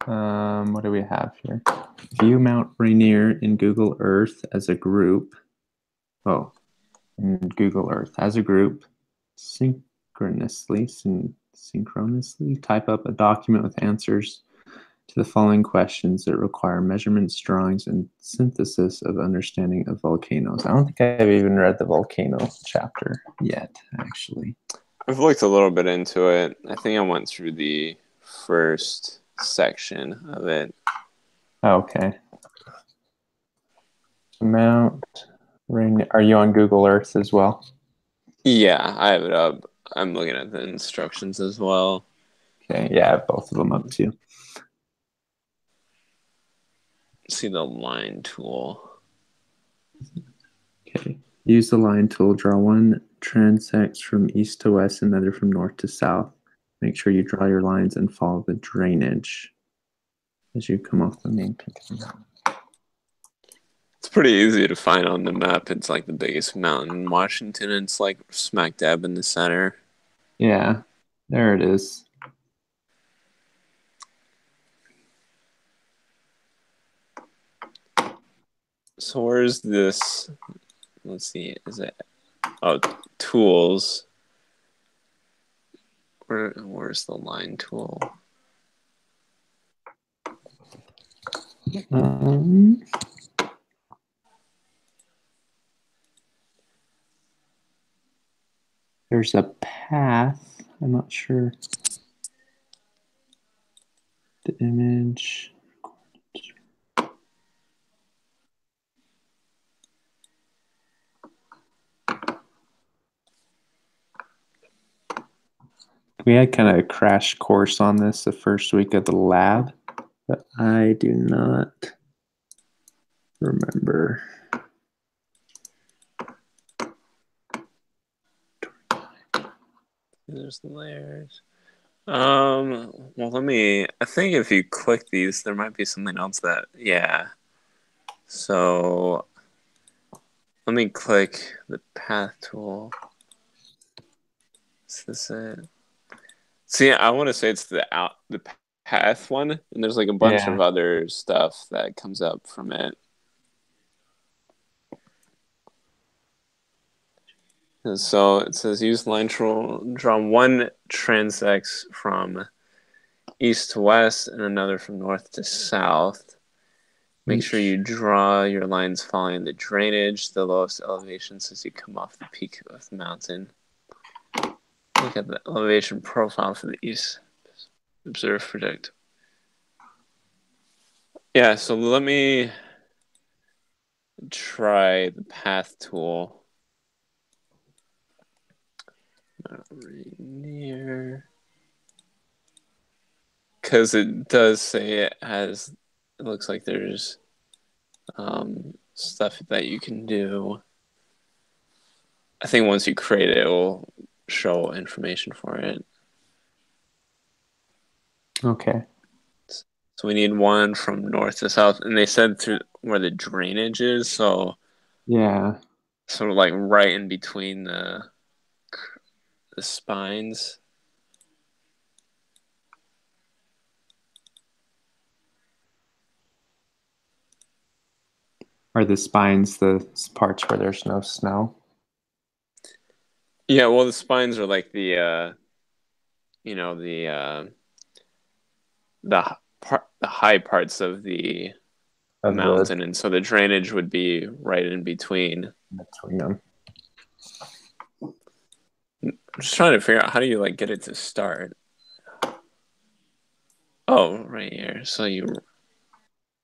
What do we have here? View Mount Rainier in Google Earth as a group. Oh, in Google Earth as a group. Synchronously type up a document with answers to the following questions that require measurements, drawings, and synthesis of understanding of volcanoes. I don't think I've even read the volcano chapter yet, actually. I've looked a little bit into it. I think I went through the first section of it. Okay. Mount Rainier. Are you on Google Earth as well? Yeah, I have it up. I'm looking at the instructions as well. Okay, yeah, I have both of them up too. See the line tool. Okay. Use the line tool. Draw one transects from east to west, another from north to south. Make sure you draw your lines and follow the drainage as you come off the main peak of the mountain. It's pretty easy to find on the map. It's like the biggest mountain in Washington. And it's like smack dab in the center. Yeah, there it is. So where's this? Let's see. Is it? Oh, tools. Where's the line tool? There's a path. I'm not sure. The image. We had kind of a crash course on this the first week of the lab, but I do not remember. There's the layers. Well, I think if you click these, there might be something else that, yeah. So, let me click the path tool. Is this it? See, I want to say it's the path one, and there's like a bunch of other stuff that comes up from it. And so it says use line tool, draw one transects from east to west and another from north to south. Make sure you draw your lines following the drainage, the lowest elevations as you come off the peak of the mountain. Look at the elevation profile for the east. Observe, predict. Yeah, so let me try the path tool. Right near. Because it does say it looks like there's stuff that you can do. I think once you create it, it will show information for it. Okay. So we need one from north to south, and they said through where the drainage is, so yeah, sort of like right in between the spines. Are the spines the parts where there's no snow? Yeah, well, the spines are like the high parts of the mountain, and so the drainage would be right in between them. I'm just trying to figure out how do you like get it to start. Oh, right here. So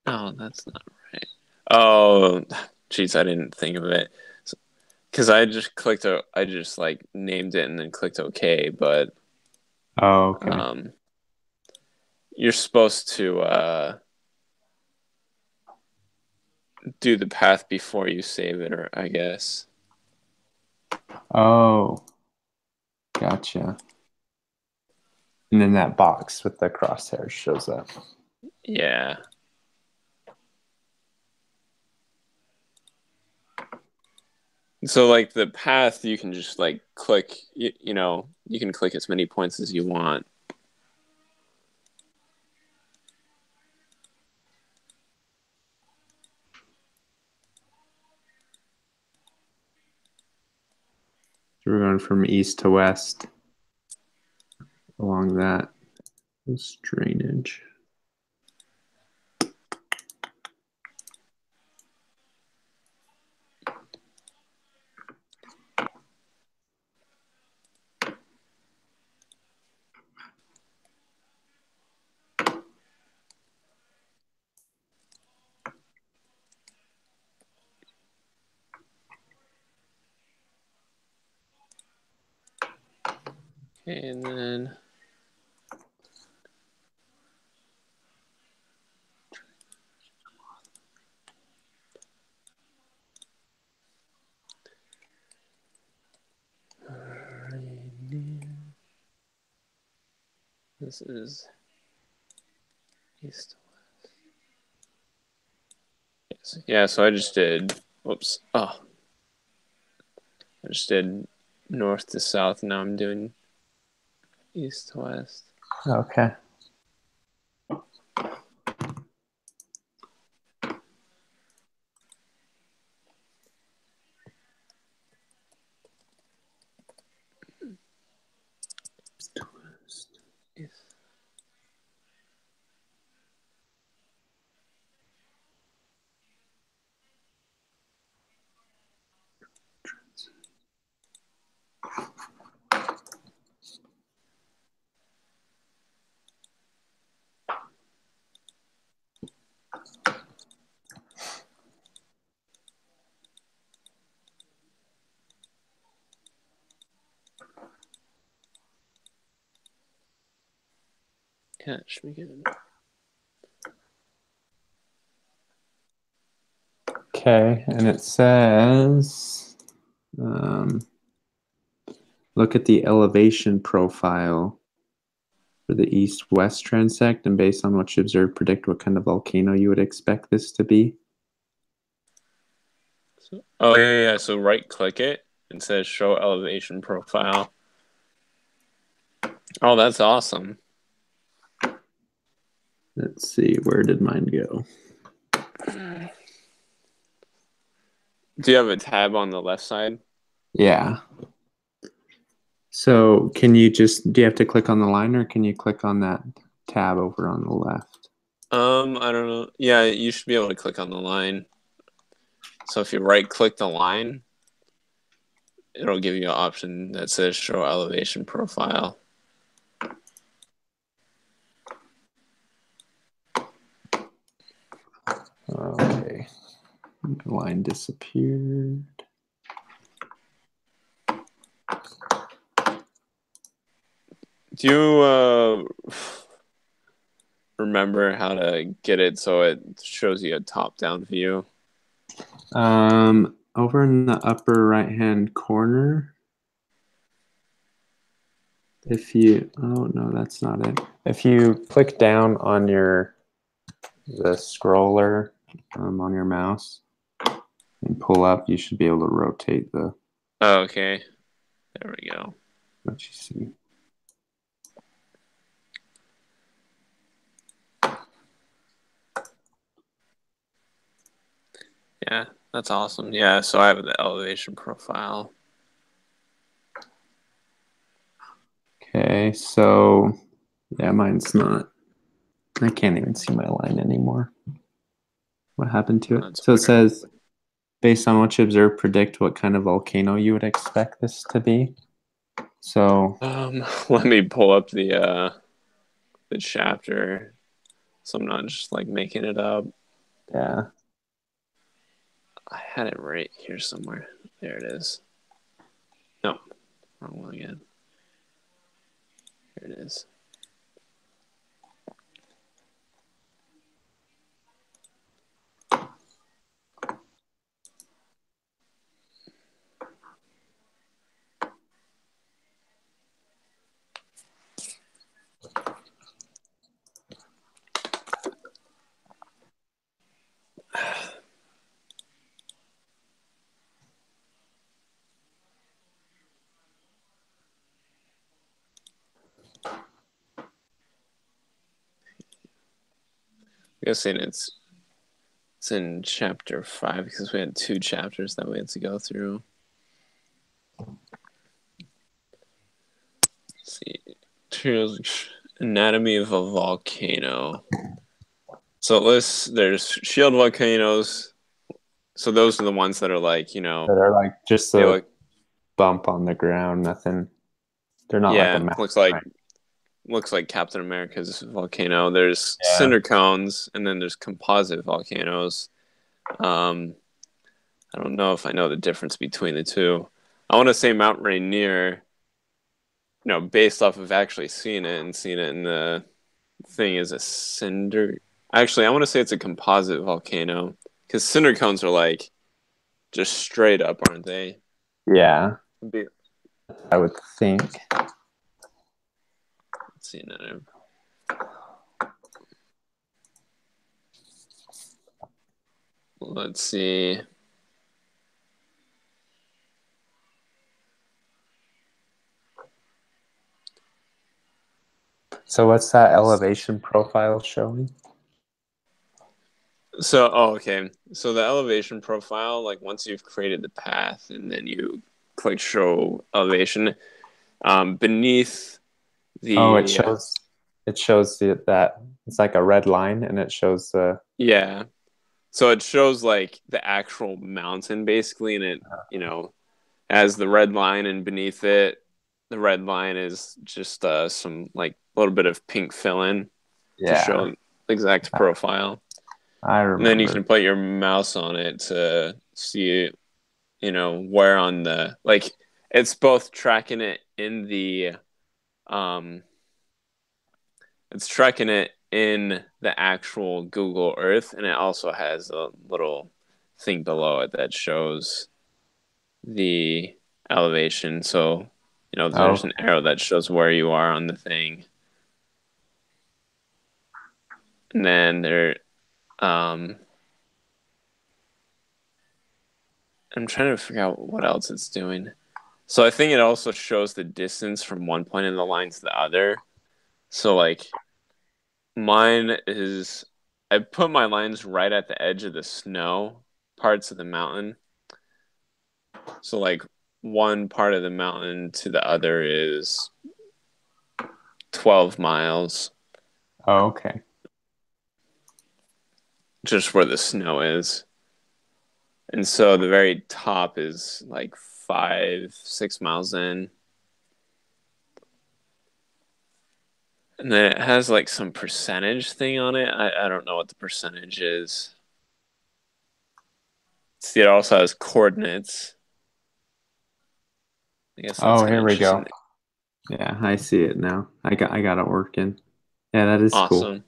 no, that's not right. Oh, geez, I didn't think of it because I just like named it and then clicked OK, but okay. You're supposed to do the path before you save it, or I guess. Oh, gotcha. And then that box with the crosshairs shows up. Yeah. So like the path, you can just like click, you can click as many points as you want. So we're going from east to west along that. This drainage. Okay, and then this is east to west. Yeah, so I just did, whoops. Oh, I just did north to south. Now I'm doing east to west. Okay. East. Yeah, it should be good. Okay, and it says, look at the elevation profile for the east-west transect, and based on what you observe, predict what kind of volcano you would expect this to be. So, oh, yeah. So right click it and says show elevation profile. Oh, that's awesome. Let's see, where did mine go? Do you have a tab on the left side? Yeah. So do you have to click on the line, or can you click on that tab over on the left? I don't know. Yeah, you should be able to click on the line. So if you right click the line, it'll give you an option that says show elevation profile. Okay. The line disappeared. Do you remember how to get it so it shows you a top-down view? Over in the upper right-hand corner, oh no, that's not it. If you click down on the scroller on your mouse and pull up, you should be able to rotate Oh, okay. There we go. what you see. Yeah, that's awesome. Yeah, so I have the elevation profile. Okay, so yeah, mine's not. I can't even see my line anymore. What happened to it? That's So it weird. says, based on what you observe, predict what kind of volcano you would expect this to be. So Let me pull up the chapter so I'm not just like making it up. yeah. I had it right here somewhere. There it is. No, wrong one again. Here it is. I'm guessing it's in chapter 5 because we had 2 chapters that we had to go through. Here's anatomy of a volcano. So it lists there's shield volcanoes. So those are the ones that are like, That are like just they a look, bump on the ground, nothing. They're not like a yeah, mountain, looks right? like Captain America's volcano. There's Yeah. cinder cones, and then there's composite volcanoes. Um, I don't know if I know the difference between the two. I want to say Mount Rainier, based off of actually seeing it and seeing it in the thing, is a cinder. Actually, I want to say it's a composite volcano because cinder cones are like just straight up, aren't they? Yeah, Let's I would think. see another. Let's see. So what's that elevation profile showing? So, okay. So the elevation profile, like once you've created the path and then you click show elevation, beneath Oh, it the shows that it's like a red line, and it shows the. yeah. So it shows like the actual mountain basically, and it has the red line, and beneath it, the red line is just some like a little bit of pink fill in to Yeah, show the exact profile. I And then you remember. can put your mouse on it to see, where on the like it's both tracking it in the um it's tracking it in the actual Google Earth, and it also has a little thing below it that shows the elevation. So, there's Oh, an arrow that shows where you are on the thing. And then um I'm trying to figure out what else it's doing. So I think it also shows the distance from one point in the line to the other. So like mine is I put my lines right at the edge of the snow parts of the mountain. So like one part of the mountain to the other is 12 miles, oh, okay. just where the snow is. And so the very top is like 5, 6 miles in. And then it has like some percentage thing on it. I don't know what the percentage is. See, it also has coordinates. I guess that's Oh, kind of here we go. interesting. Yeah, I see it now. I got it working. Yeah, that is cool. Awesome.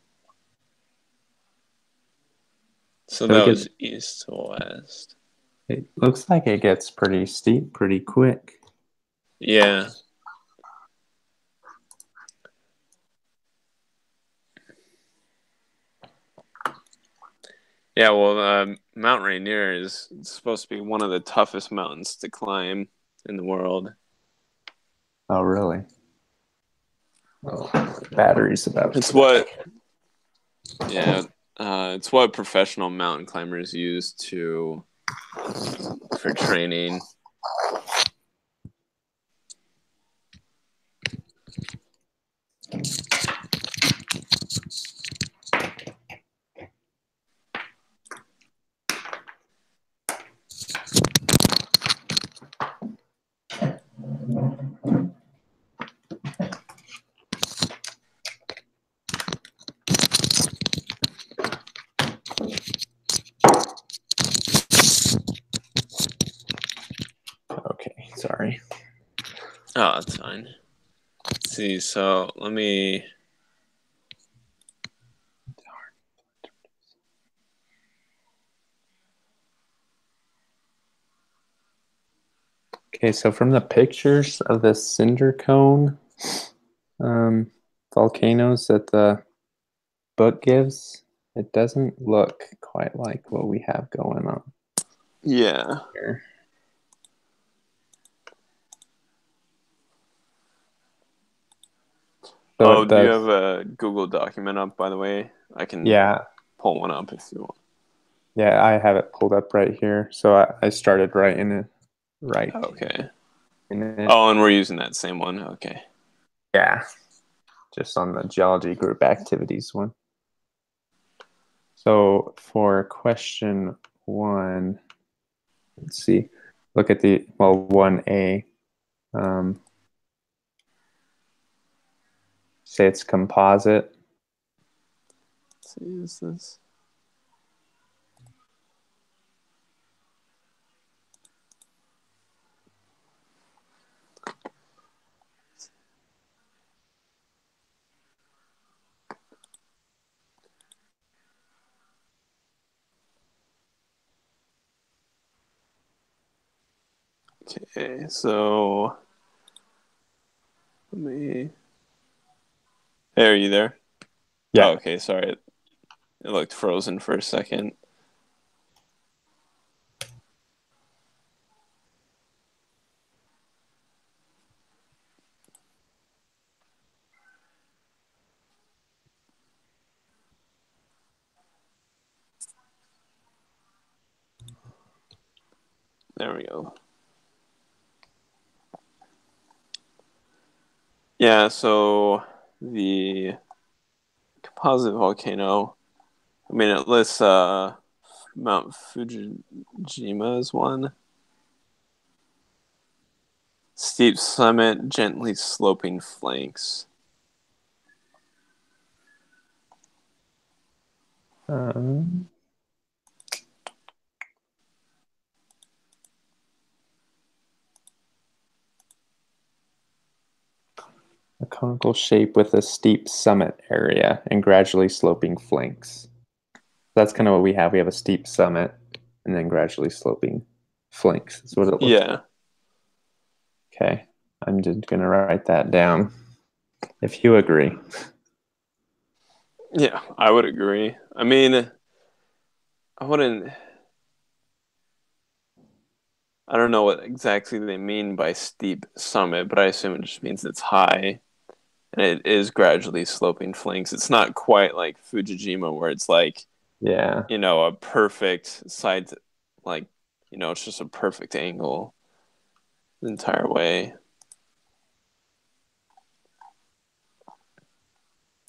So So that was east to west. it looks like it gets pretty steep pretty quick. Yeah. Yeah, well, Mount Rainier is supposed to be one of the toughest mountains to climb in the world. Oh, really? Oh, battery's about It's to die. what, yeah, it's what professional mountain climbers use for training. Okay, sorry. Oh, that's fine. Let's see, so let me. Okay, so from the pictures of the cinder cone um, volcanoes that the book gives, it doesn't look quite like what we have going on Yeah. here. So Oh, it do you have does. a Google document up, by the way? I can Yeah, pull one up if you want. yeah, I have it pulled up right here. So I started writing it right Okay. in it. Oh, and we're using that same one. Okay. Yeah. just on the geology group activities one. So for question 1, let's see. Look at 1A. Say it's composite. Let's see, is this? Okay, so let me. Hey, are you there? Yeah. Oh, okay, sorry. It looked frozen for a second. There we go. Yeah, so the composite volcano, I mean, it lists Mount Fujijima as one. Steep summit, gently sloping flanks. A conical shape with a steep summit area and gradually sloping flanks. That's kind of what we have. We have a steep summit and then gradually sloping flanks. That's what it looks like. Okay, I'm just going to write that down. If you agree. Yeah, I would agree. I mean, I wouldn't. I don't know what exactly they mean by steep summit, but I assume it just means it's high and it is gradually sloping flanks. It's not quite like Fujijima where it's like, Yeah. a perfect side, like, it's just a perfect angle the entire way.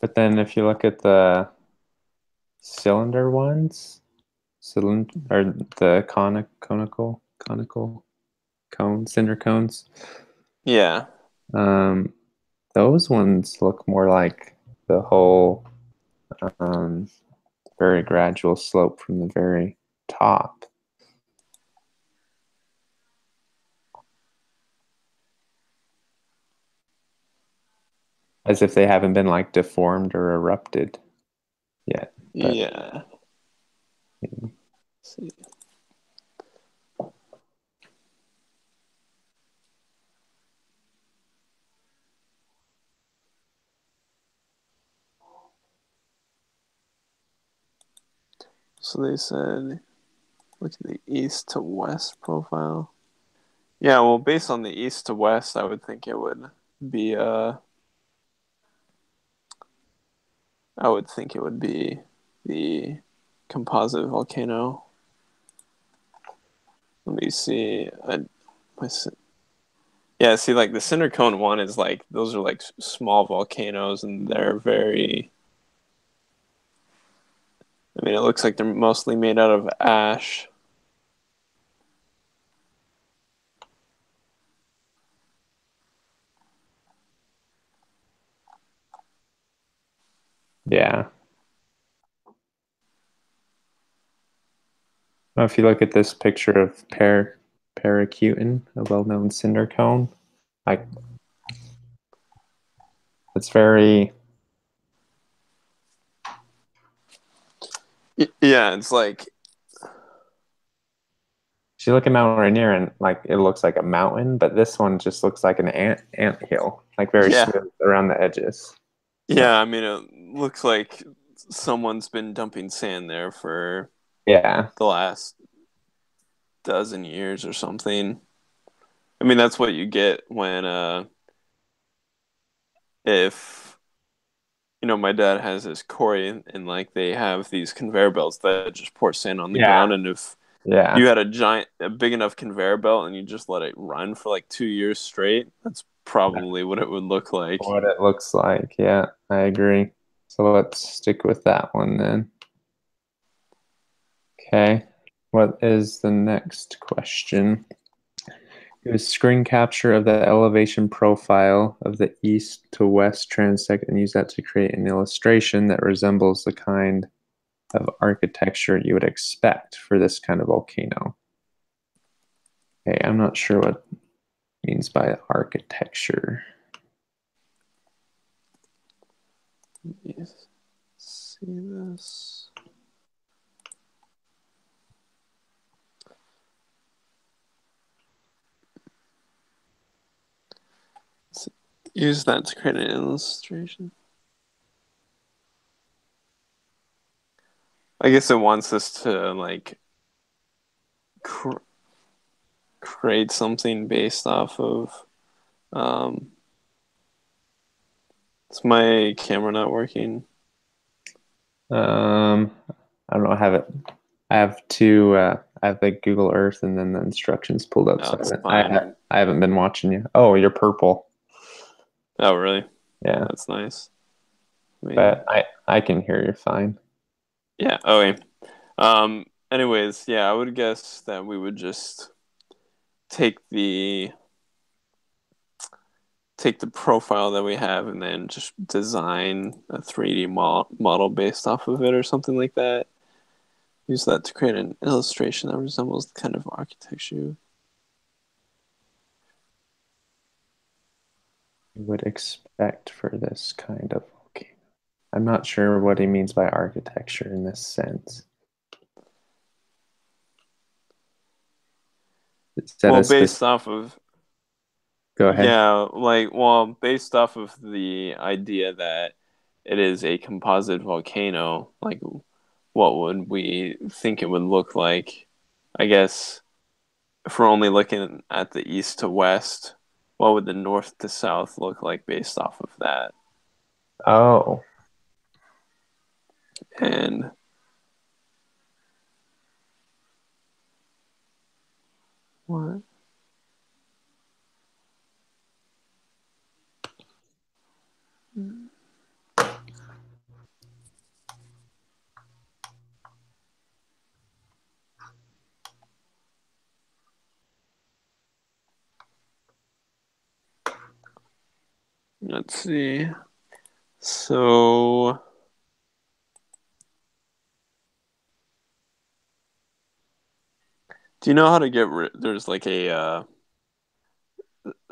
But then if you look at the cylinder ones, or the conical cones, cinder cones. Yeah. Those ones look more like the whole very gradual slope from the very top. As if they haven't been like deformed or erupted yet. But, Yeah. Let's see. So they said, look at the east to west profile. Yeah, well, based on the east to west, I would think it would be I would think it would be the composite volcano. Let me see. Yeah, see, like the cinder cone one is like those are like small volcanoes, and they're very. I mean, it looks like they're mostly made out of ash. yeah. Well, if you look at this picture of Paracutin, a well-known cinder cone, like it's very. Yeah, it's like. You look at Mount Rainier and like it looks like a mountain, but this one just looks like an ant hill, like very smooth around the edges. Yeah, I mean, it looks like someone's been dumping sand there for the last dozen years or something. I mean, that's what you get when if my dad has his quarry and like they have these conveyor belts that just pour sand on the ground, and if you had a big enough conveyor belt and you just let it run for like 2 years straight, that's probably what it would look like. what it looks like. Yeah, I agree. So let's stick with that one then. Okay. What is the next question? Do a screen capture of the elevation profile of the east to west transect and use that to create an illustration that resembles the kind of architecture you would expect for this kind of volcano. Okay, I'm not sure what it means by architecture. Yes. See this. Use that to create an illustration. I guess it wants us to like create something based off of. Is my camera not working? Um, I don't know. I have two. I have the Google Earth and then the instructions pulled up. No, So it's fine. I haven't been watching you. Oh, you're purple. Oh, really? Yeah, That's nice. but I can hear you fine. Yeah. Okay. Anyways, yeah, I would guess that we would just take the take the profile that we have and then just design a 3D model based off of it or something like that. Use that to create an illustration that resembles the kind of architecture. You would expect for this kind of volcano. I'm not sure what he means by architecture in this sense. Is that Well, a based specific? off of Go ahead. yeah, like well, based off of the idea that it is a composite volcano, like what would we think it would look like? I guess if we're only looking at the east to west, what would the north to south look like based off of that? Oh, And what? Let's see. So, do you know how to get rid? There's like a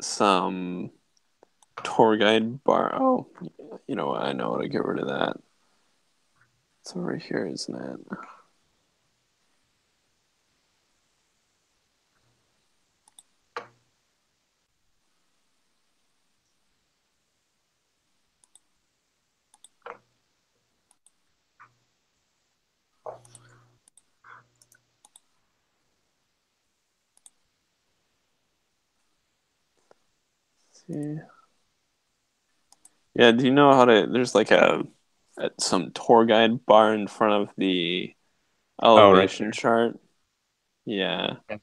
some tour guide bar. Oh, you know what? I know how to get rid of that. It's over here, isn't it? Let's see. Yeah, do you know how to? There's like some tour guide bar in front of the oh, right elevation there. chart. Yeah. Yeah.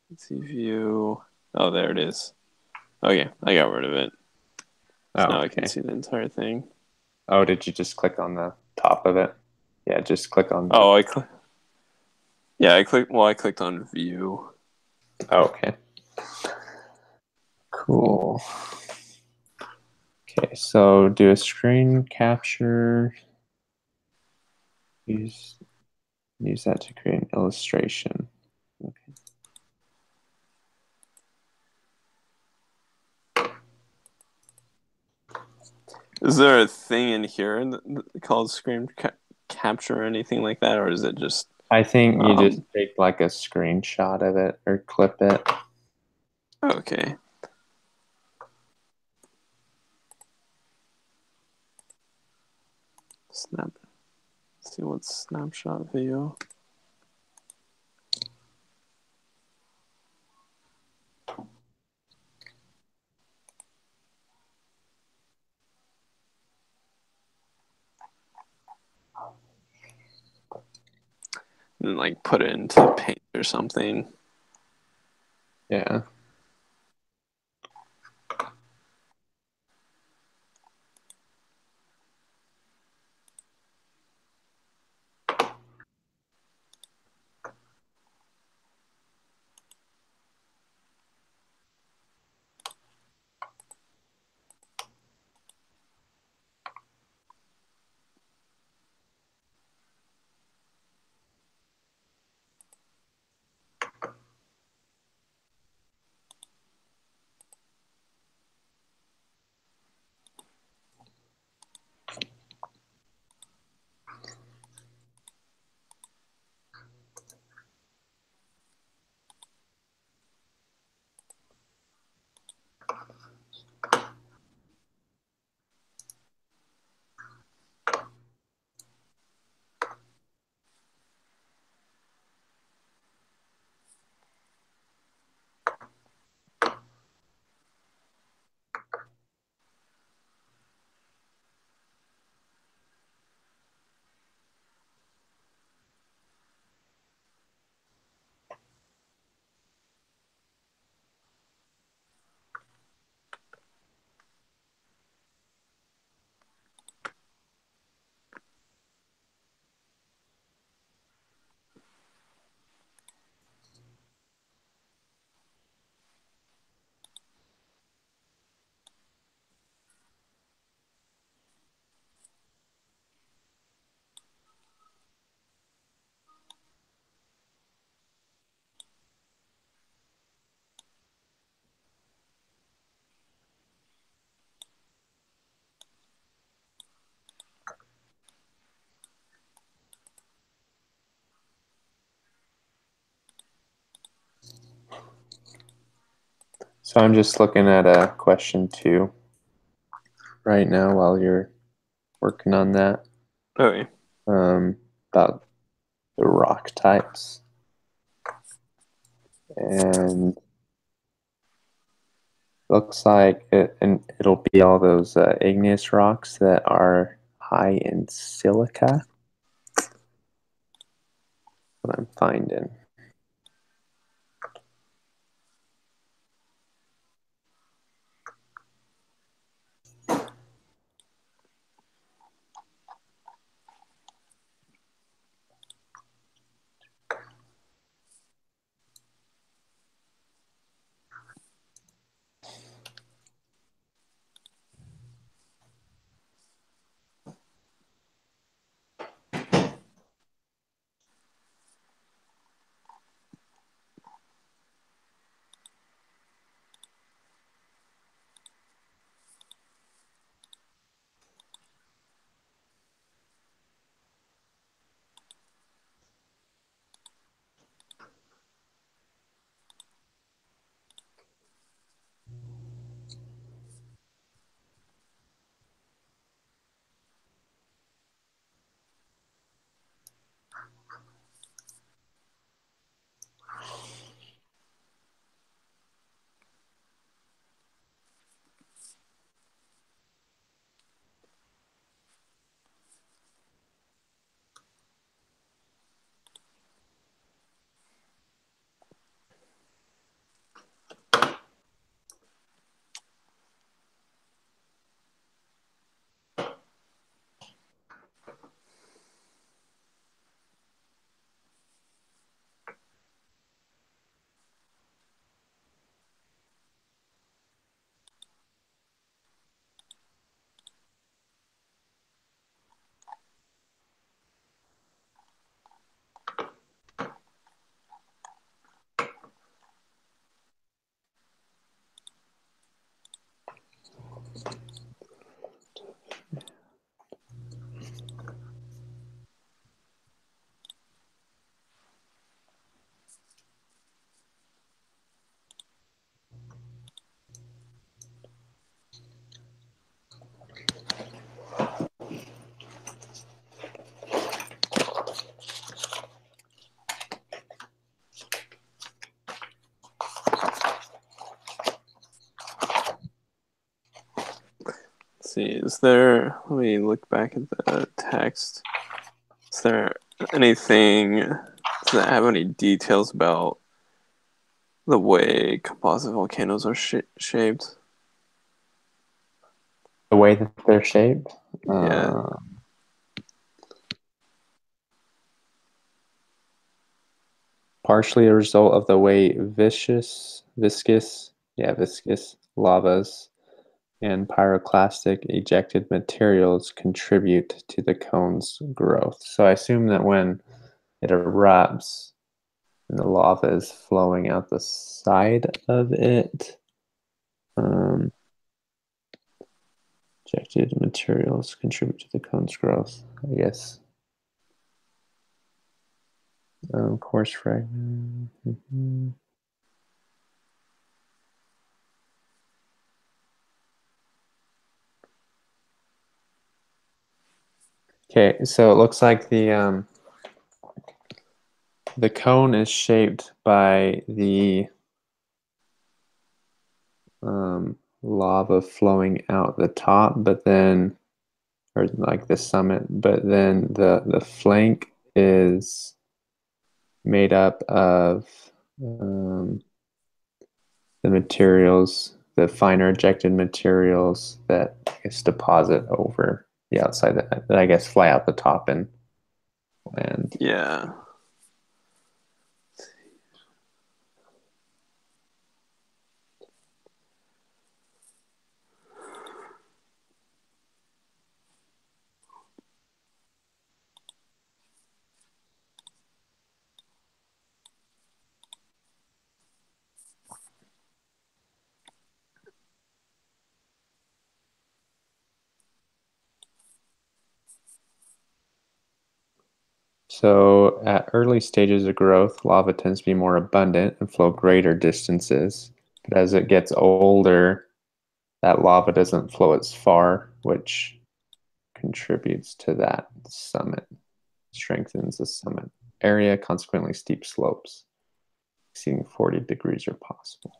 Let's see view. Oh, there it is. Okay, I got rid of it. So Oh, now I can okay. see the entire thing. Oh, did you just click on the top of it? Yeah, just click on the. Oh, yeah, I clicked. Well, I clicked on view. Oh, okay. Cool. Okay, so do a screen capture. Use that to create an illustration. Okay. Is there a thing in here called capture or anything like that, or is it just I think you just um? take like a screenshot of it or clip it. Okay. Snap. Let's see what's snapshot view. And then like put it into Paint or something. Yeah. So I'm just looking at a question 2 right now while you're working on that, Okay. about the rock types. And looks like it'll be all those igneous rocks that are high in silica. What I'm finding. Let's see, let me look back at the text. Is there anything, does that have any details about the way composite volcanoes are shaped? The way that they're shaped. Yeah. Partially a result of the way viscous lavas and pyroclastic ejected materials contribute to the cone's growth. So I assume that when it erupts and the lava is flowing out the side of it, ejected materials contribute to the cone's growth, I guess. Coarse fragment. Okay, so it looks like the cone is shaped by the lava flowing out the top, but then, or like the summit, but then the flank is made up of the materials, the finer ejected materials that I guess deposit over the outside that I guess fly out the top and land. Yeah. So at early stages of growth, lava tends to be more abundant and flow greater distances. But as it gets older, that lava doesn't flow as far, which contributes to that summit, strengthens the summit area. Consequently, steep slopes exceeding 40 degrees are possible.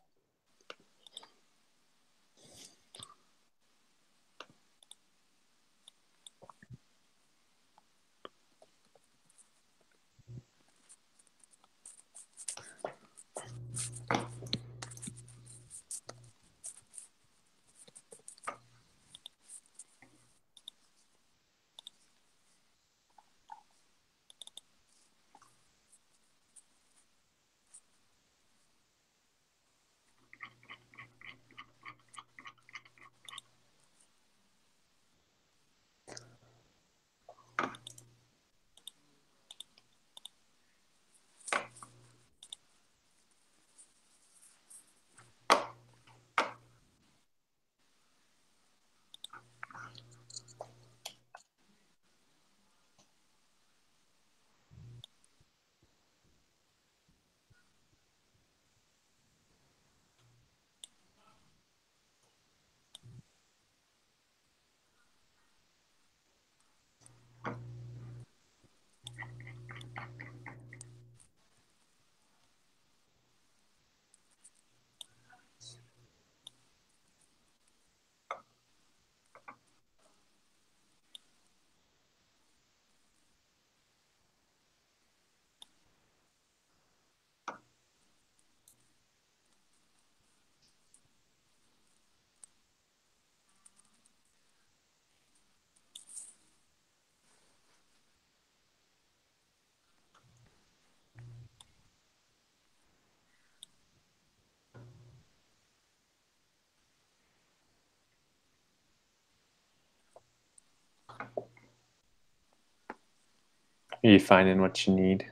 Are you finding what you need?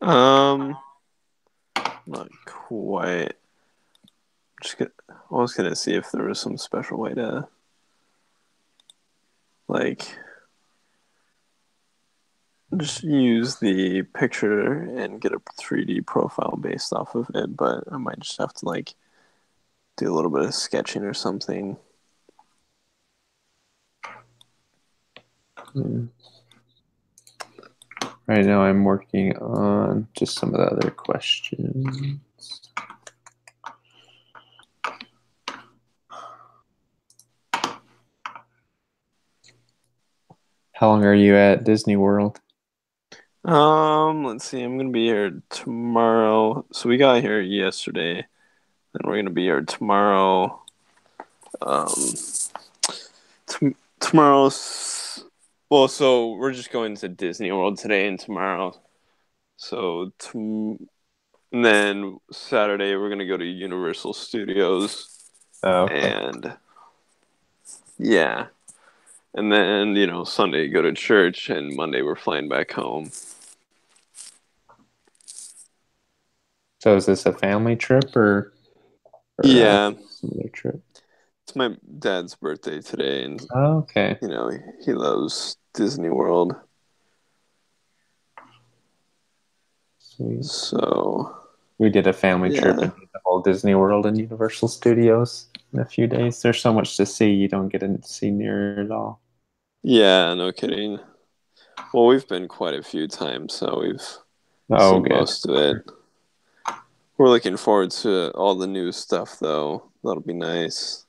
Not quite. I was gonna see if there was some special way to like just use the picture and get a 3D profile based off of it, but I might just have to like do a little bit of sketching or something. Right now I'm working on just some of the other questions. How long are you at Disney World? Let's see. I'm gonna be here tomorrow. So we got here yesterday, and we're gonna be here tomorrow. Tomorrow. Well, so we're just going to Disney World today and tomorrow. So, and then Saturday we're gonna go to Universal Studios, Oh, okay. and yeah, and then Sunday go to church, and Monday we're flying back home. So is this a family trip or Yeah, some other trip? it's my dad's birthday today, and Oh, okay. he loves Disney World. Sweet. So We did a family trip yeah, and did the whole Disney World and Universal Studios in a few days. There's so much to see, you don't get to see near it all. yeah, no kidding. Well, we've been quite a few times, so we've Oh, seen good. most of it. We're looking forward to all the new stuff, though. That'll be nice.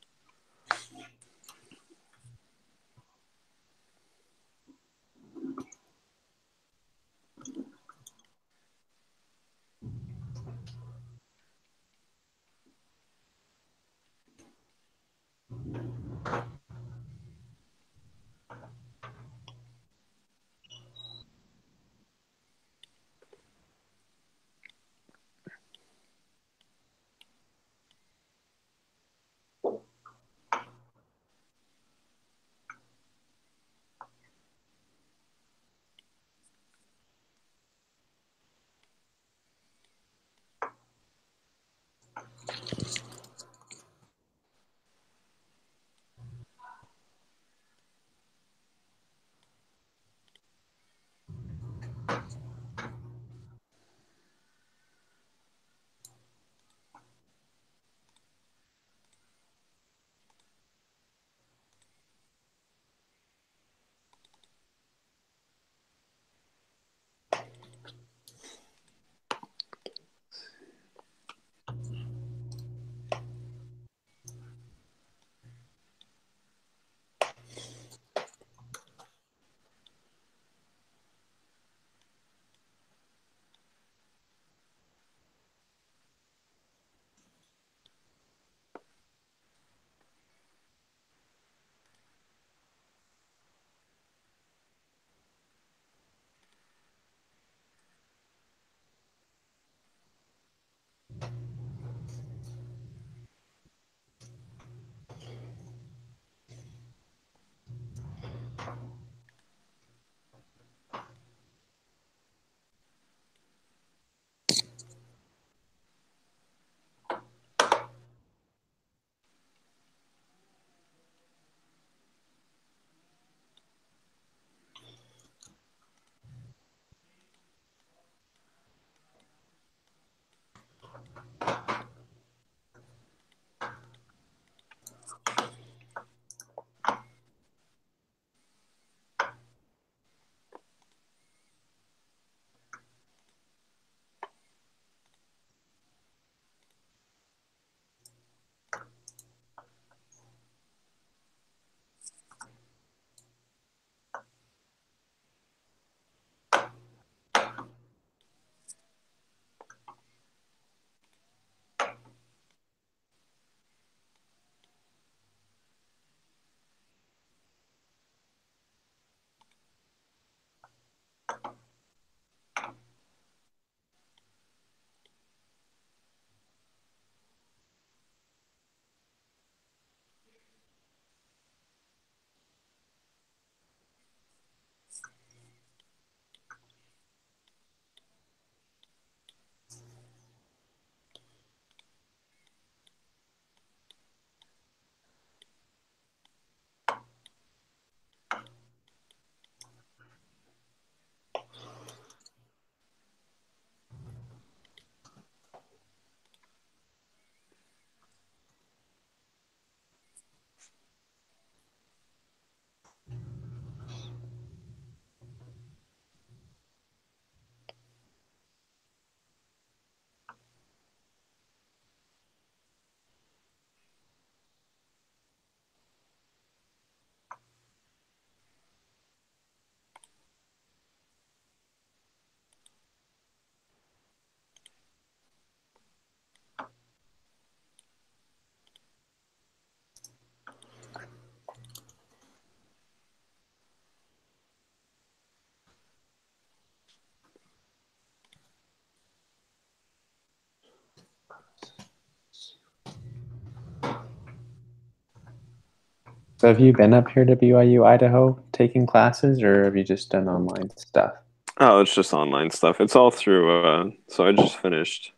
So have you been up here to BYU, Idaho, taking classes, or have you just done online stuff? Oh, it's just online stuff. It's all through. So I just finished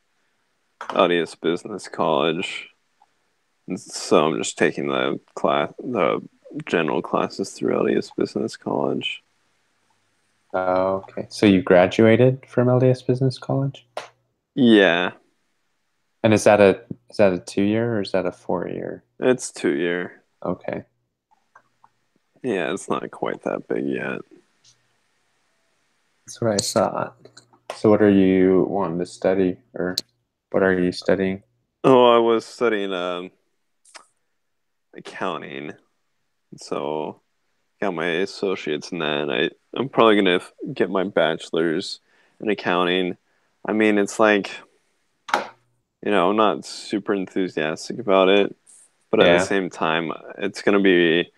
LDS Business College, and so I'm just taking the general classes through LDS Business College. Oh, okay. So you graduated from LDS Business College? Yeah, And is that a 2 year or is that a 4 year? it's 2 year. Okay. Yeah, it's not quite that big yet. That's what I saw. So what are you wanting to study, or what are you studying? Oh, I was studying accounting, so got my associates in that. I'm probably gonna get my bachelor's in accounting. I mean, it's like, I'm not super enthusiastic about it, but at the Yeah. same time, it's gonna be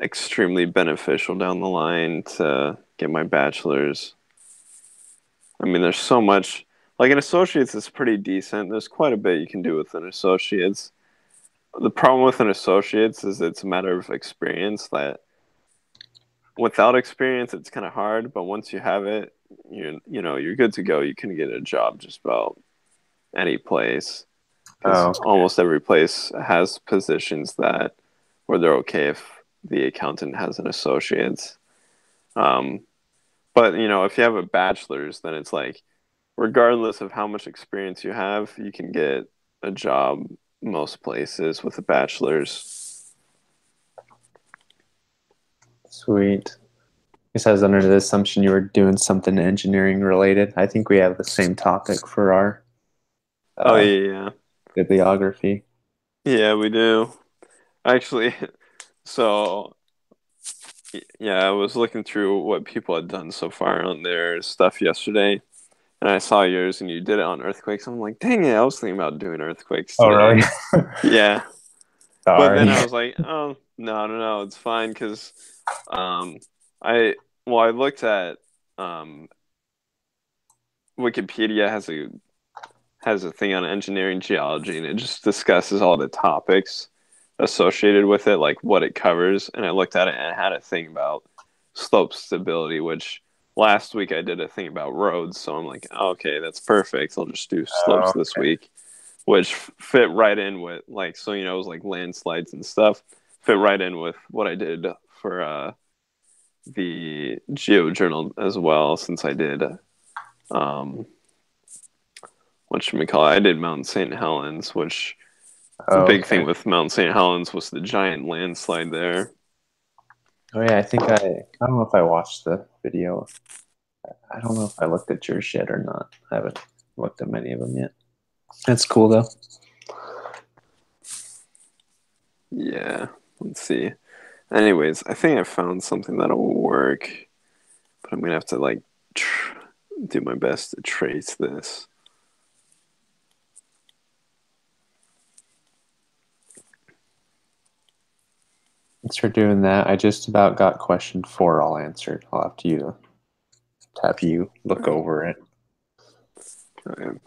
extremely beneficial down the line to get my bachelor's. I mean, there's so much. Like an associate's is pretty decent. There's quite a bit you can do with an associate's. The problem with an associate's is it's a matter of experience that without experience it's kind of hard, but once you have it, you're good to go. You can get a job just about any place because Oh, almost every place has positions that where they're okay if the accountant has an associate's. Um, but if you have a bachelor's, then it's like regardless of how much experience you have, you can get a job most places with a bachelor's. sweet. This has under the assumption you were doing something engineering related. I think we have the same topic for our Oh uh, yeah, bibliography. yeah, we do actually. So yeah, I was looking through what people had done so far on their stuff yesterday, and I saw yours, and you did it on earthquakes. I'm like, dang it, I was thinking about doing earthquakes Oh, today. really? Yeah, but then Sorry. I was like, oh no, no, no, it's fine because um, I I looked at um, Wikipedia has a thing on engineering geology, and it just discusses all the topics associated with it, like what it covers. And I looked at it and it had a thing about slope stability, which last week I did a thing about roads. So I'm like, oh, okay, that's perfect. I'll just do slopes Oh, this week, which fit right in with like, so, it was like landslides and stuff, fit right in with what I did for the Geo Journal as well, since I did um, what should we call it? I did Mount St. Helens, which the big thing okay. with Mount St. Helens was the giant landslide there. Oh yeah, I don't know if I watched the video. I don't know if I looked at yours yet or not. I haven't looked at many of them yet. That's cool though. Yeah, let's see. Anyways, I think I found something that'll work, but I'm gonna have to like tr- do my best to trace this. Thanks for doing that. I just about got question 4 all answered. I'll have you look over it. Okay,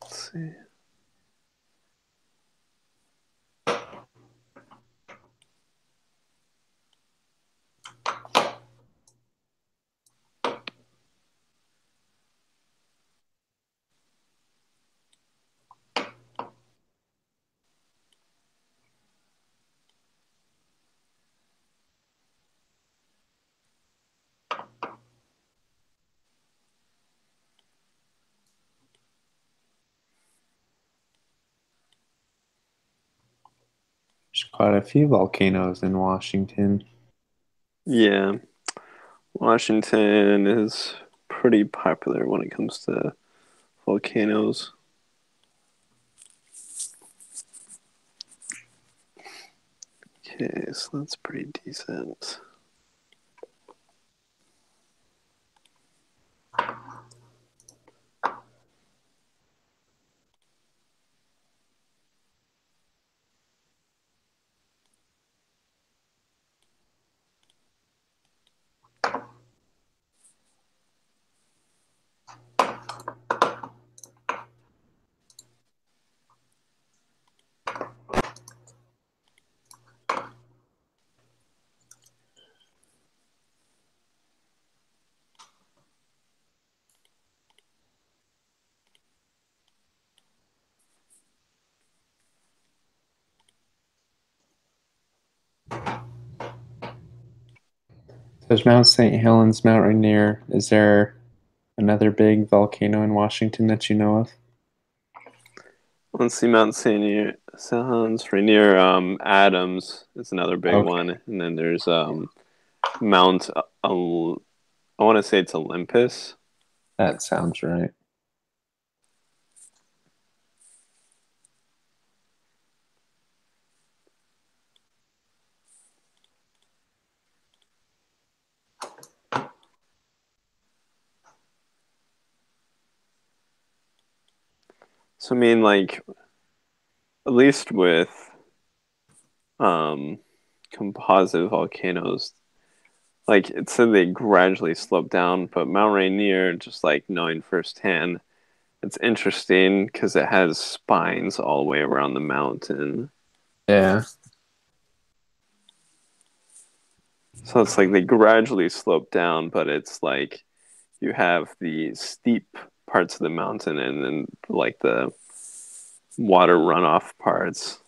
let's see. There's quite a few volcanoes in Washington. Yeah, Washington is pretty popular when it comes to volcanoes. Okay, so that's pretty decent. There's Mount St. Helens, Mount Rainier. Is there another big volcano in Washington that you know of? Let's see, Mount Saint Helens, Rainier, Adams is another big Okay, one, and then there's Mount. I want to say it's Olympus. that sounds right. So I mean, like at least with um composite volcanoes, like it said they gradually slope down, but Mount Rainier, just like knowing firsthand, it's interesting because it has spines all the way around the mountain. Yeah. So it's like they gradually slope down, but it's like you have the steep parts of the mountain and then like the water runoff parts.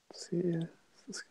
Let's see. Let's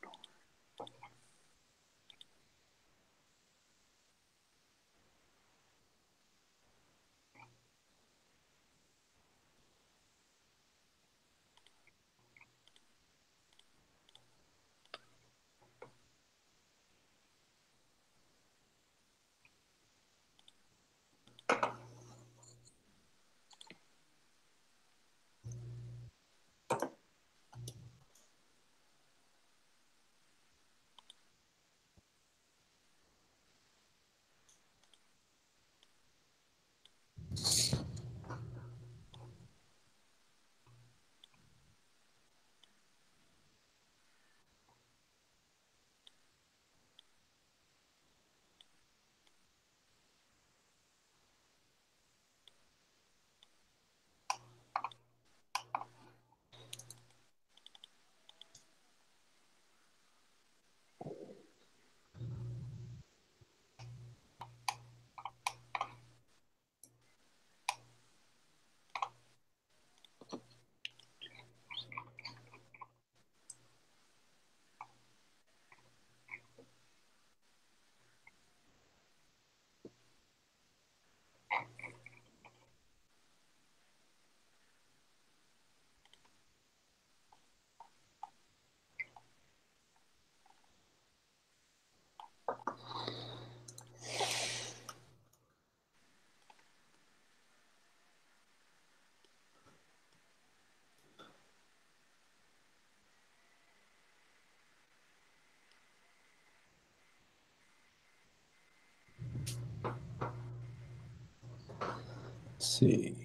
see.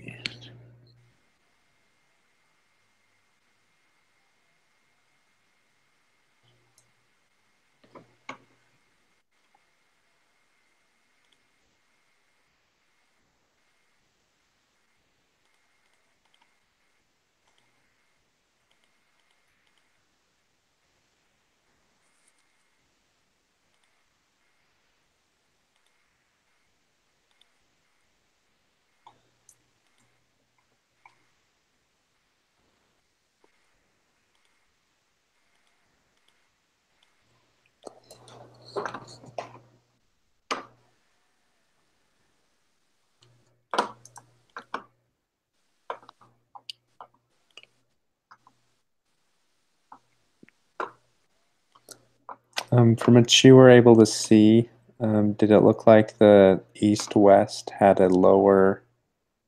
From what you were able to see, did it look like the east-west had a lower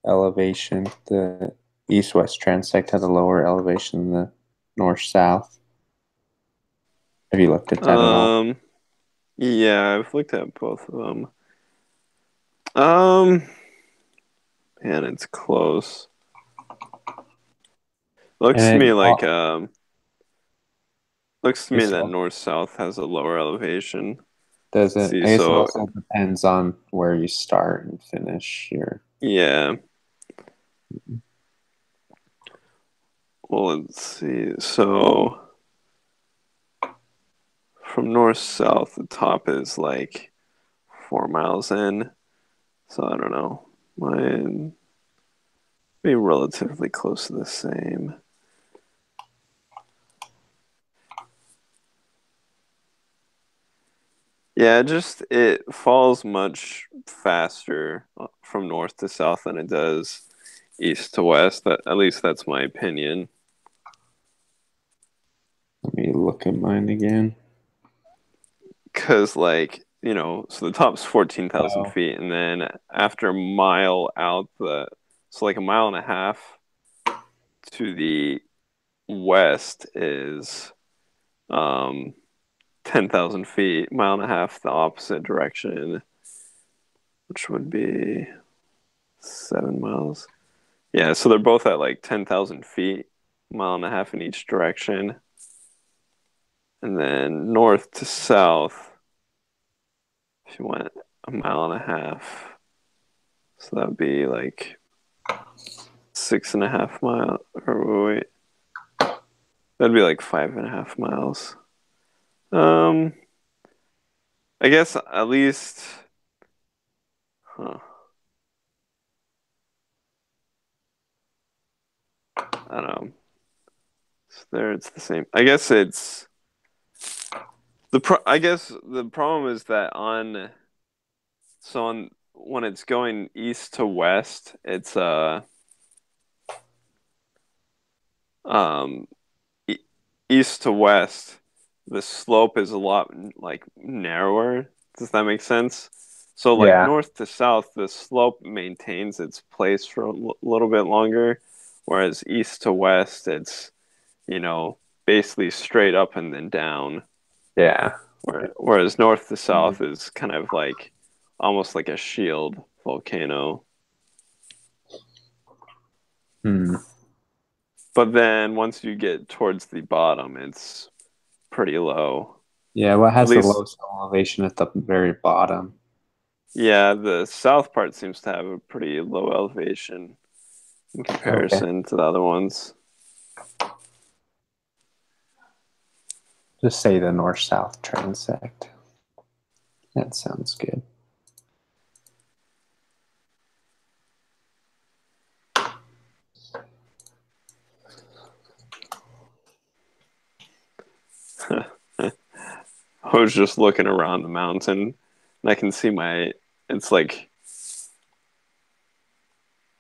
elevation? The east-west transect had a lower elevation than the north-south. Have you looked at that at all? Um, yeah, I've looked at both of them. Um, Man, it's close. Looks to And me it like looks to I me guess that north south has a lower elevation. does Let's it? see, I guess it so also depends on where you start and finish your. yeah. Well, let's see. So from north south, the top is like 4 miles in. So I don't know. Mine Be relatively close to the same. Yeah, just it falls much faster from north to south than it does east to west. At least that's my opinion. Let me look at mine again. Because, like, so the top's 14,000 Oh, feet, and then after a mile out, so like a mile and a half to the west is 10,000 feet, mile and a half the opposite direction, which would be 7 miles. Yeah, so they're both at like 10,000 feet, mile and a half in each direction. And then north to south, if you went a mile and a half, so that would be like 6.5 miles. Or wait, that'd be like 5.5 miles. Um, I guess at least, huh? I don't know. There, it's the same. I guess it's I guess the problem is that on when it's going east to west, it's um e- east to west, the slope is a lot like narrower. Does that make sense? So like yeah, north to south, the slope maintains its place for a little bit longer, whereas east to west, it's you know basically straight up and then down. yeah. Whereas north to south is kind of like almost like a shield volcano. Hmm. But then once you get towards the bottom, it's pretty low. Yeah, what At has the least, lowest elevation at the very bottom? yeah, the south part seems to have a pretty low elevation in Okay, comparison to the other ones. just say the north-south transect. That sounds good. I was just looking around the mountain and I can see it's like,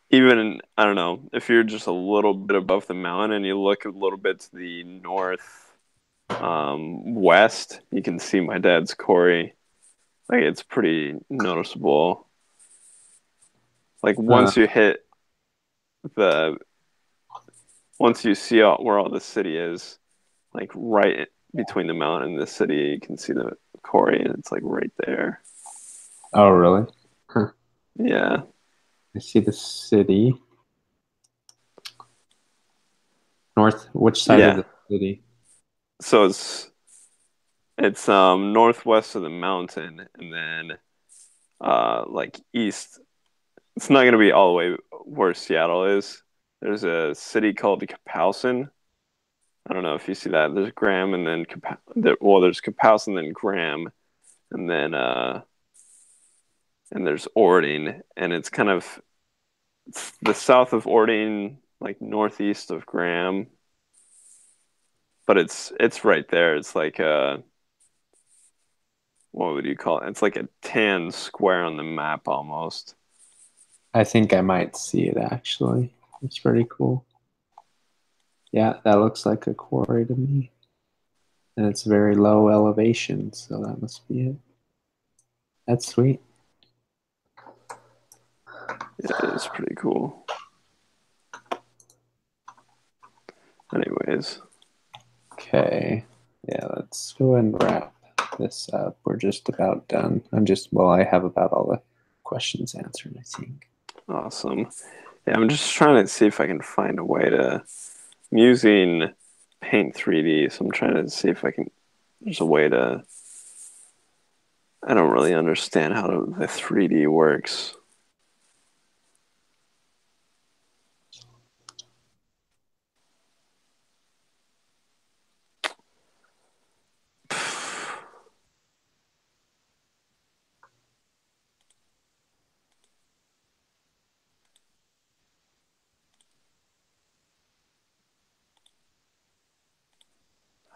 even, I don't know, if you're just a little bit above the mountain and you look a little bit to the north west, you can see my dad's quarry. Like it's pretty noticeable. Like Huh. the once you see where all the city is, like right between the mountain and the city, you can see the quarry, and it's like right there. Oh, really? Huh. Yeah, I see the city. North, which side of yeah. the city? So it's northwest of the mountain, and then like east. It's not gonna be all the way where Seattle is. There's a city called Kapowsin. I don't know if you see that. There's Graham, and then there's Kapowsin, then Graham, and then and there's Ording, and it's the south of Ording, like northeast of Graham, but it's right there. It's like what would you call it? It's like a tan square on the map almost. I think I might see it actually. It's pretty cool. Yeah, that looks like a quarry to me. And it's very low elevation, so that must be it. That's sweet. Yeah, it's pretty cool. Anyways, Okay. Yeah, let's go and wrap this up. We're just about done. Well, I have about all the questions answered, I think. awesome. Yeah, I'm just trying to see if I can find a way to. I'm using Paint 3D, so I'm trying to see if I can. There's a way to. I don't really understand how the 3D works.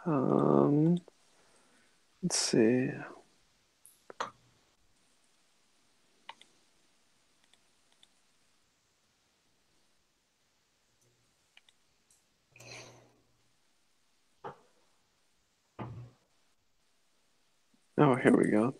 Um, let's see. Oh, here we go.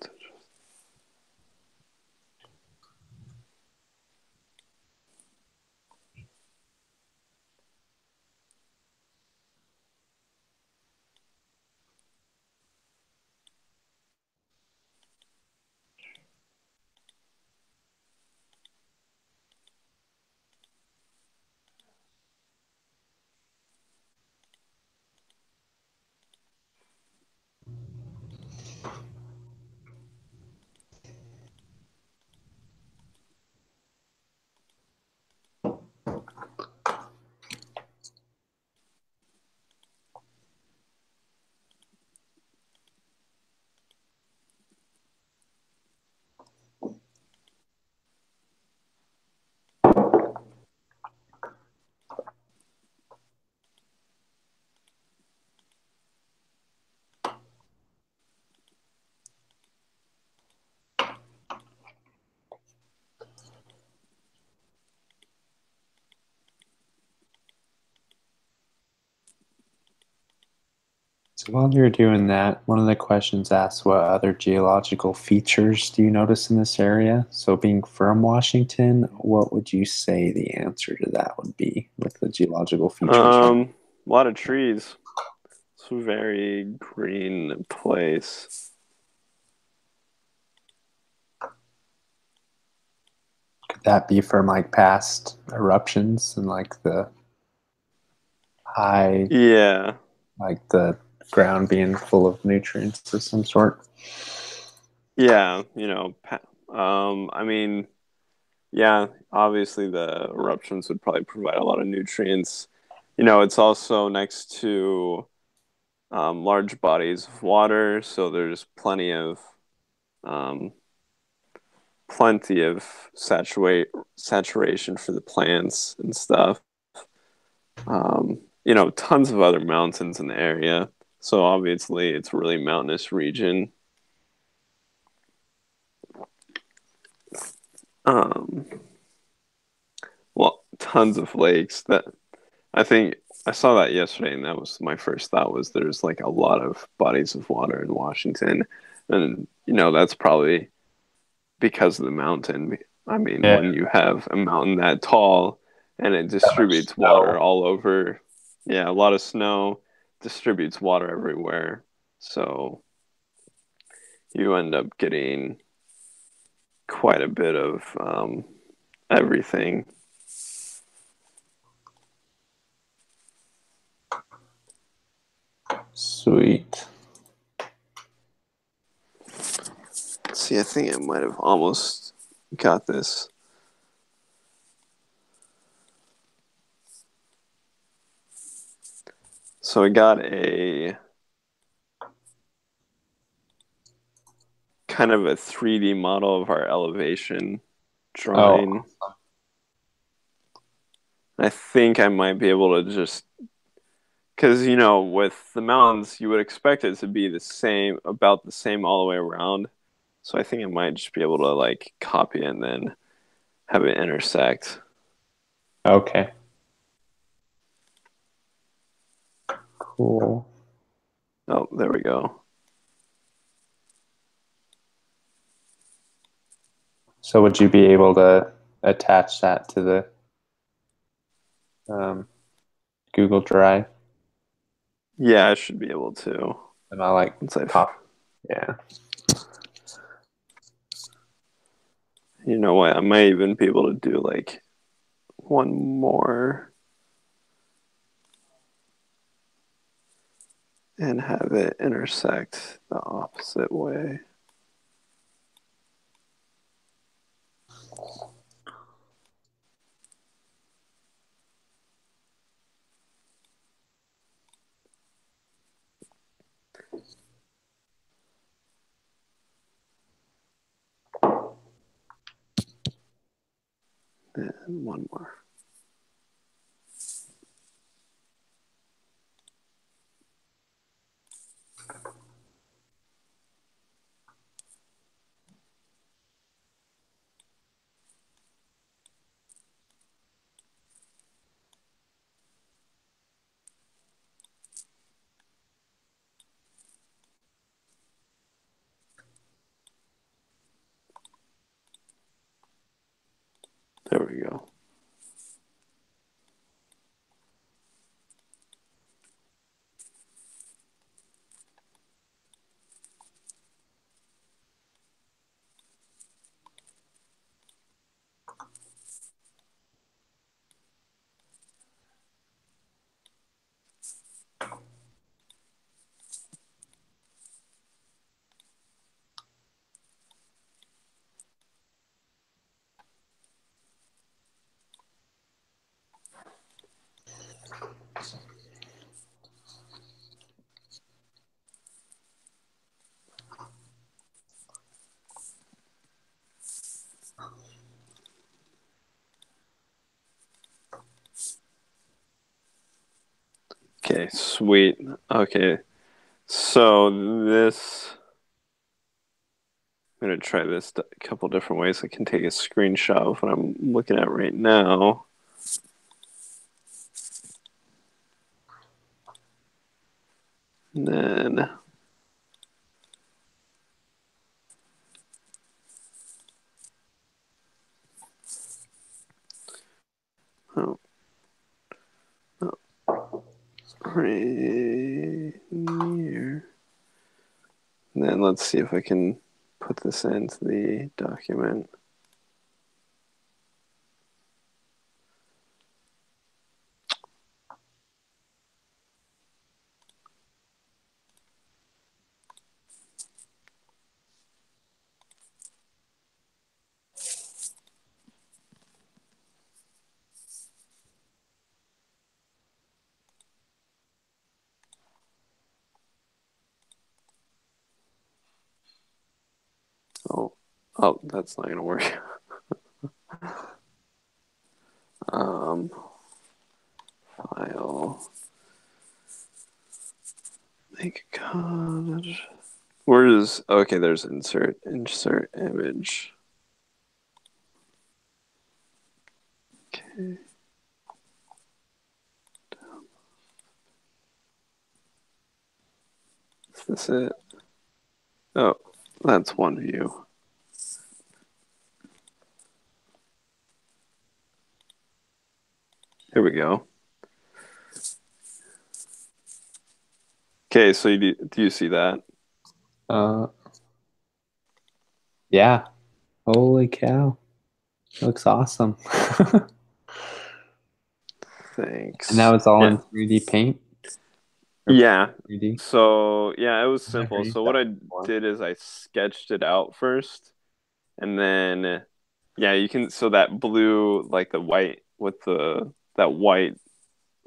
So while you're doing that, one of the questions asks what other geological features do you notice in this area? So being from Washington, what would you say the answer to that would be with the geological features? A lot of trees. It's a very green place. Could that be from like past eruptions and like the high, Yeah. like the ground being full of nutrients of some sort? Yeah, I mean, yeah, obviously the eruptions would probably provide a lot of nutrients. It's also next to large bodies of water, so there's um, plenty of saturation for the plants and stuff. Tons of other mountains in the area. So obviously it's a really mountainous region. Um, well, tons of lakes that I think I saw that yesterday, and that was my first thought was there's like a lot of bodies of water in Washington, and that's probably because of the mountain. I mean, Yeah, when you have a mountain that tall and it that much distributes water snow. all over, yeah, a lot of snow distributes water everywhere, so you end up getting quite a bit of everything. Sweet. See, I think I might have almost got this. So I got a kind of a 3D model of our elevation Oh, drawing. I think I might be able to just because with the mountains you would expect it to be the same, about the same all the way around. So I think I might just be able to like copy and then have it intersect. okay. Cool. Oh, there we go. So would you be able to attach that to the um, Google Drive? Yeah, I should be able to And I like once I've. copy. Yeah. You know what? I might even be able to do like one more and have it intersect the opposite way. And one more. we go. Okay, sweet. Okay, so this, I'm gonna try this a couple different ways. I can take a screenshot of what I'm looking at right now. And then, oh, oh, right here. And then let's see if I can put this into the document. Oh, oh, that's not gonna work. um, File, make a comment. Where is, okay, there's insert image. Okay. Is this it? Oh, that's one view. Here we go. Okay, so do you see that? Uh, yeah. Holy cow. Looks awesome. And that Thanks. was all Yeah. in 3D paint? Or Yeah. 3D? So, yeah, it was I've never simple. used So what that I before. did is I sketched it out first, and then yeah, you can, so that blue, like the white with that white,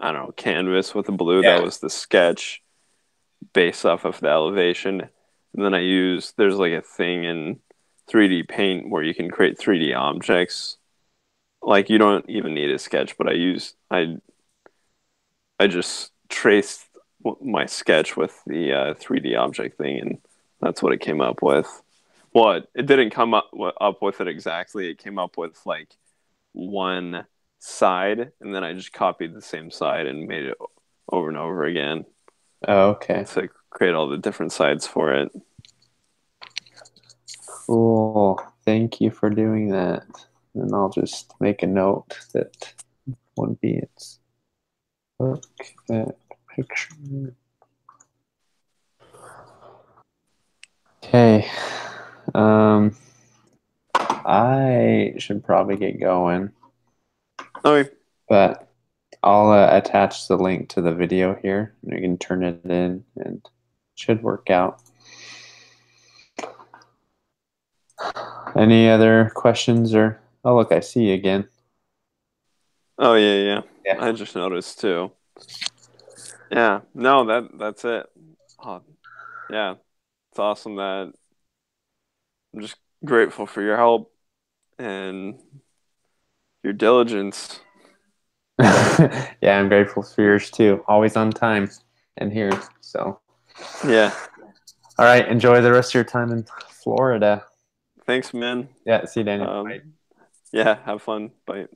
I don't know, canvas with the blue, that Yeah. was the sketch based off of the elevation. And then there's like a thing in 3D paint where you can create 3D objects. Like you don't even need a sketch, but I just traced my sketch with the 3D object thing, and that's what it came up with. Well, it didn't come up with it exactly. It came up with like one side, and then I just copied the same side and made it over and over again Oh, okay. to create all the different sides for it. Cool. Thank you for doing that. And I'll just make a note that would be its look at picture. Okay. Um, I should probably get going, Okay. but I'll attach the link to the video here, and you can turn it in, and it should work out. Any other questions or? Oh, look, I see you again. Oh yeah. Yeah. I just noticed too. Yeah. No, that's it. Oh, yeah. It's awesome that I'm just grateful for your help and your diligence. Yeah, I'm grateful for yours too. Always on time and here. So, Yeah. all right. Enjoy the rest of your time in Florida. Thanks, man. Yeah. See you, Daniel. Bye. Um, yeah, have fun. Bye.